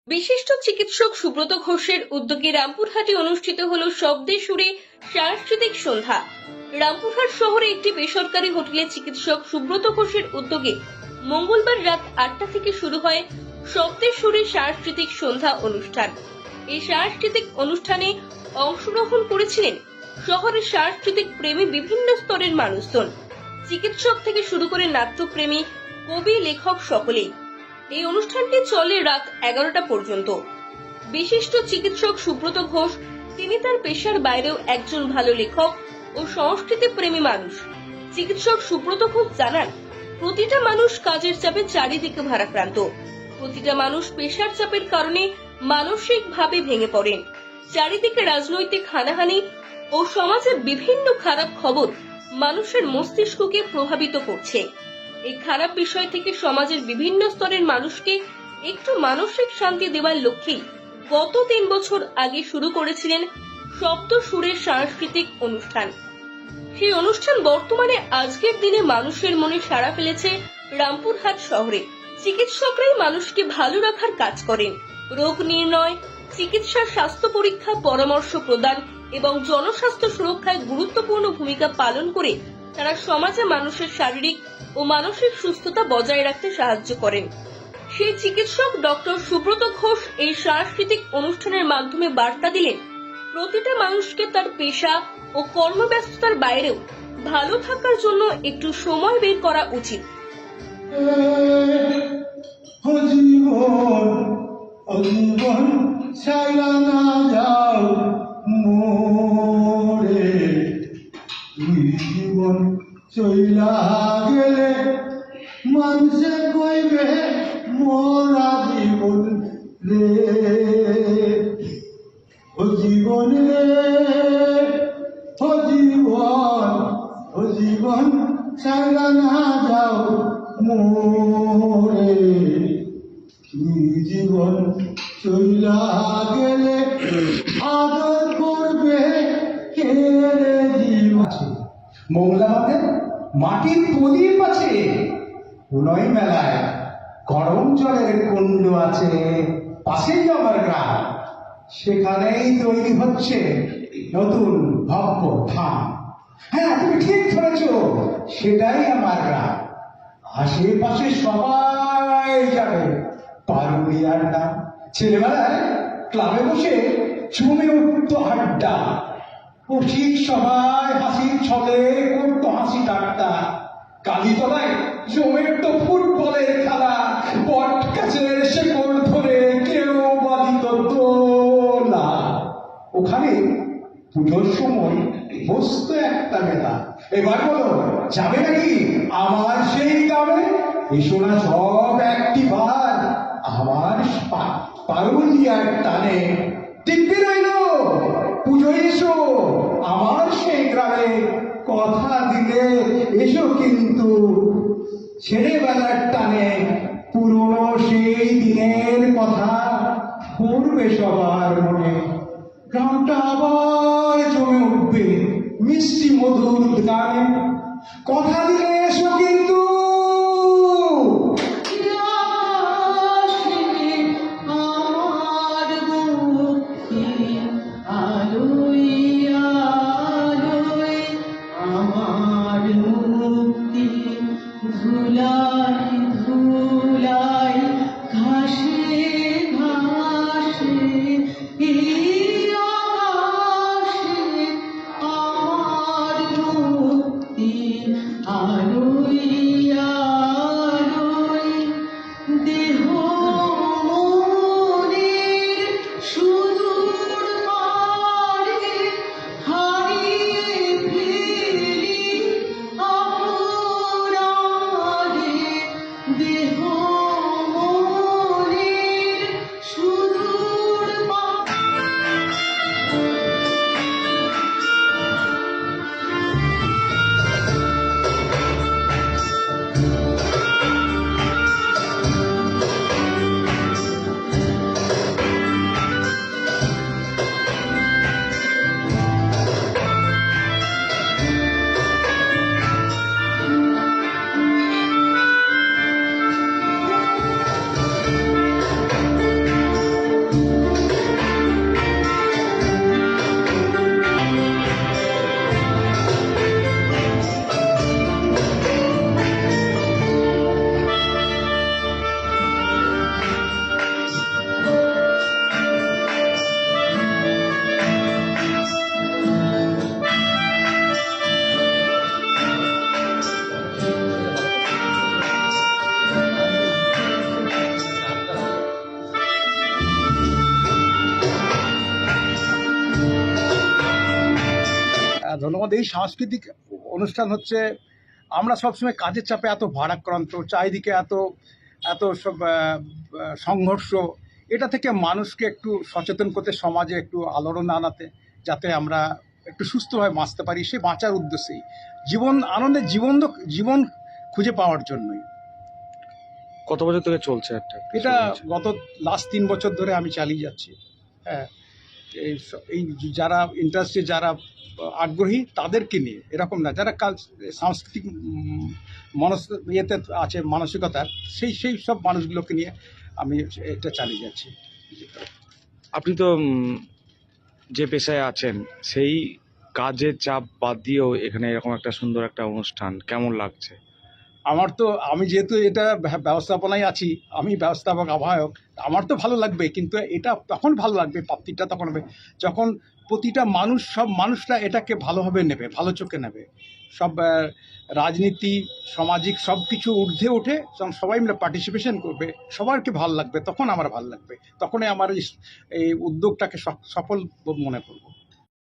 বিশিষ্ট চিকিৎসক সুব্রত ঘোষের উদ্যোগে রামপুরহাটে অনুষ্ঠিত হলো শব্দে সুরে সাংস্কৃতিক সন্ধ্যা। রামপুরহাট শহরে একটি বেসরকারি হোটেলে চিকিৎসক সুব্রত ঘোষের উদ্যোগে মঙ্গলবার রাত 8টা থেকে শুরু হয় শব্দে সুরে সাংস্কৃতিক সন্ধ্যা অনুষ্ঠান। এই সাংস্কৃতিক অনুষ্ঠানে অংশগ্রহণ করেছিলেন শহরের সাংস্কৃতিক প্রেমী বিভিন্ন স্তরের মানুষজন, চিকিৎসক থেকে শুরু করে নাট্যপ্রেমী, কবি, লেখক সকলেই। এই অনুষ্ঠানটি চলে রাত 11টা পর্যন্ত। বিশিষ্ট চিকিৎসক সুব্রত ঘোষ তিনি তার পেশার বাইরেও একজন ভালো লেখক ও সংস্কৃতি প্রেমী মানুষ। চিকিৎসক সুব্রত ঘোষ জানান, প্রতিটা মানুষ কাজের চাপে চারিদিকে ভারাক্রান্ত। প্রতিটা মানুষ পেশার চাপের কারণে মানসিকভাবে ভেঙে পড়েন। চারিদিকে রাজনৈতিক হানাহানি ও সমাজের বিভিন্ন খারাপ খবর মানুষের মস্তিষ্ককে প্রভাবিত করছে। এই খারাপ বিষয় থেকে সমাজের বিভিন্ন স্তরের মানুষকে একটু মানসিক শান্তি দেওয়ার লক্ষ্যে গত 3 বছর আগে শুরু করেছিলেন শব্দ সুরের সাংস্কৃতিক অনুষ্ঠান। সেই অনুষ্ঠান বর্তমানে আজকের দিনে মানুষের মনে সাড়া ফেলেছে। রামপুরহাট শহরে চিকিৎসকরাই মানুষকে ভালো রাখার কাজ করেন। রোগ নির্ণয়, চিকিৎসা, স্বাস্থ্য পরীক্ষা, পরামর্শ প্রদান এবং জনস্বাস্থ্য সুরক্ষায় গুরুত্বপূর্ণ ভূমিকা পালন করে তারা সমাজে মানুষের শারীরিক ও মানসিক সুস্থতা বজায় রাখতে সাহায্য করেন। সেই চিকিৎসক ডক্টর সুব্রত ঘোষ এই সাংস্কৃতিক অনুষ্ঠানের মাধ্যমে বার্তা দিলেন, প্রতিটা মানুষকে তার পেশা ও কর্মব্যস্ততার বাইরেও ভালো থাকার জন্য একটু সময় বের করা উচিত। জীবন ছাইলা না যাও মোরে, তুই জীবন চইলা গেলে মানুষে কইবে মোরা জীবন রে, ও জীবন রে, ও জীবন, ও জীবন ছাইলা না যাও মোরে, তুই জীবন চইলা গেলে আদর করবে কে রে জীবন। মৌলাতে মাটির প্রদীপ আছে, হুনই মেলায় গরম জলের কুণ্ড আছে, পাশেই আমার গ্রাম, সেখানেই তৈরি হচ্ছে নতুন ভব্য ধাম। হ্যাঁ, তুমি ঠিক ধরেছ, সেটাই আমার গ্রাম। আশেপাশে সবাই যাবে পারুলিয়ার নাম। ছেলেবেলায় ক্লাবে বসে জমে উঠত আড্ডা, পশির সবাই হাসির ছলে করতো হাসি ঠাট্টা। কালীতলায় জমে উঠত ফুটবলের খেলা, বট গাছের শেকড় ধরে কেউ বাঁধিত দোলা। ওখানে পুজোর সময় বসত একটা মেলা। এবার বলো, যাবে নাকি আমার সেই গ্রামে? এসো না সব একটি বার আমার পারুলিয়ার টানে। দিব্যি রইল, পুজোয় এসো আমার সেই গ্রামে। কথা দিলে এসো কিন্তু ছেলেবেলার টানে, পুরনো সেই দিনের কথা পড়বে সবার মনে। গ্রামটা আবার জমে উঠবে মিষ্টি মধুর গানে। কথা দিলে এসো কিন্তু। আলোই ধন্যবাদ। এই সাংস্কৃতিক অনুষ্ঠান হচ্ছে, আমরা সবসময় কাজের চাপে এত ভারাক্রান্ত, চারিদিকে এত এত সব সংঘর্ষ, এটা থেকে মানুষকে একটু সচেতন করতে, সমাজে একটু আলোড়ন আনাতে, যাতে আমরা একটু সুস্থভাবে বাঁচতে পারি, সে বাঁচার উদ্দেশ্যেই, জীবন আনন্দের জীবন খুঁজে পাওয়ার জন্যই। কত বছর থেকে চলছে এটা গত লাস্ট 3 বছর ধরে আমি চালিয়ে যাচ্ছি। হ্যাঁ, এই যারা ইন্ডাস্ট্রি, যারা আগ্রহী তাদেরকে নিয়ে, এরকম না, যারা সাংস্কৃতিক ইয়েতে আছে, মানসিকতার, সেই সব মানুষগুলোকে নিয়ে আমি এটা চালিয়ে যাচ্ছি। আপনি তো যে পেশায় আছেন, সেই কাজের চাপ বাদ দিয়েও এখানে এরকম একটা সুন্দর একটা অনুষ্ঠান কেমন লাগছে? আমি যেহেতু এটা ব্যবস্থাপনায় আছি, আমি ব্যবস্থাপক, আহ্বায়ক, আমার তো ভালো লাগবে, কিন্তু এটা তখন ভালো লাগবে, প্রাপ্তিটা তখন হবে যখন প্রতিটা মানুষ, সব মানুষরা এটাকে ভালোভাবে নেবে, ভালো চোখে নেবে, সব রাজনীতি, সামাজিক সব কিছু ঊর্ধ্বে ওঠে, যখন সবাই মিলে পার্টিসিপেশন করবে, সবাইকে ভালো লাগবে, তখন আমার ভালো লাগবে, তখনই আমার এই উদ্যোগটাকে সফল মনে করব।